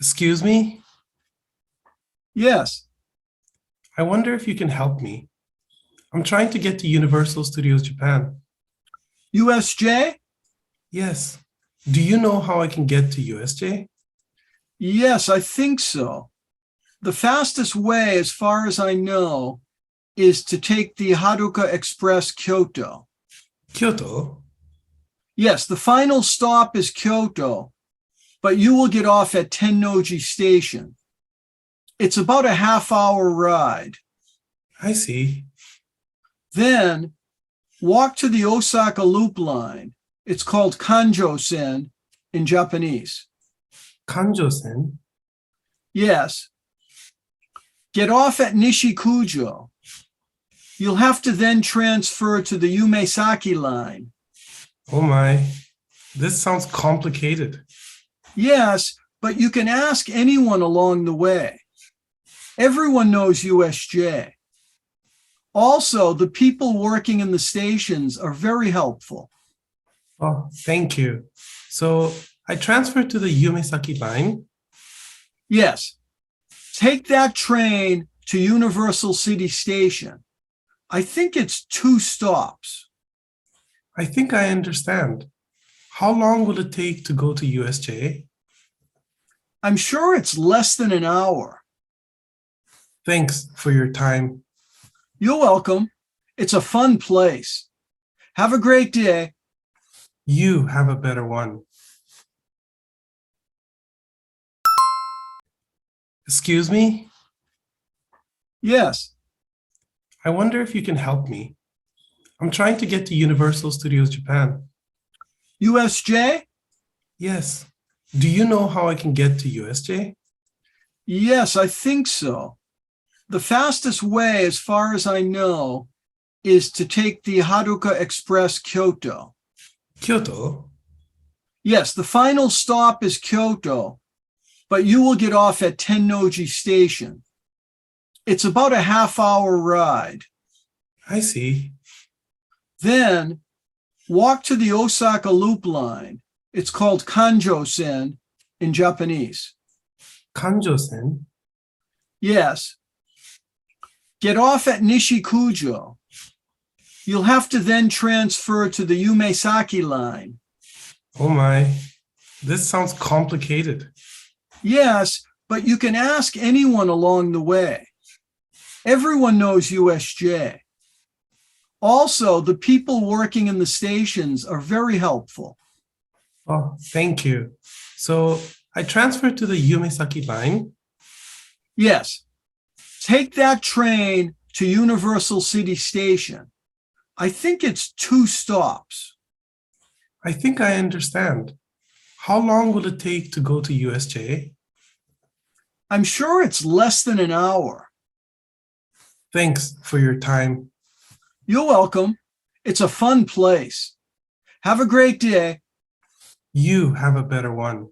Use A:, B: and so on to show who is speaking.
A: Excuse me?
B: Yes.
A: I wonder if you can help me. I'm trying to get to Universal Studios Japan.
B: USJ?
A: Yes. Do you know how I can get to USJ?
B: Yes, I think so. The fastest way, as far as I know, is to take the Haruka Express Kyoto.
A: Kyoto?
B: Yes, the final stop is Kyoto, but you will get off at Tennoji Station. It's about a half-hour ride.
A: I see.
B: Then walk to the Osaka Loop Line. It's called Kanjo-sen in Japanese.
A: Kanjo-sen?
B: Yes. Get off at Nishikujo. You'll have to then transfer to the Umesaki line.
A: Oh my, this sounds complicated.
B: Yes, but you can ask anyone along the way. Everyone knows USJ. Also, the people working in the stations are very helpful.
A: Oh, thank you. So I transferred to the Umesaki line?
B: Yes. Take that train to Universal City Station. I think it's 2 stops.
A: I think I understand. How long will it take to go to USJ?
B: I'm sure it's less than an hour.
A: Thanks for your time.
B: You're welcome. It's a fun place. Have a great day.
A: You have a better one. Excuse me?
B: Yes.
A: I wonder if you can help me. I'm trying to get to Universal Studios Japan.
B: USJ?
A: Yes. Do you know how I can get to USJ?
B: Yes, I think so. The fastest way, as far as I know, is to take the Haruka Express Kyoto.
A: Kyoto?
B: Yes, the final stop is Kyoto, but you will get off at Tennoji Station. It's about a half-hour ride.
A: I see.
B: Then walk to the Osaka Loop Line. It's called Kanjo-sen in Japanese.
A: Kanjo-sen?
B: Yes. Get off at Nishikujo. You'll have to then transfer to the Umesaki line.
A: Oh my, this sounds complicated.
B: Yes, but you can ask anyone along the way. Everyone knows USJ. Also, the people working in the stations are very helpful.
A: Oh, thank you. So I transferred to the Umesaki line?
B: Yes. Take that train to Universal City Station. I think it's 2 stops.
A: I think I understand. How long will it take to go to USJ?
B: I'm sure it's less than an hour.
A: Thanks for your time.
B: You're welcome. It's a fun place. Have a great day.
A: You have a better one.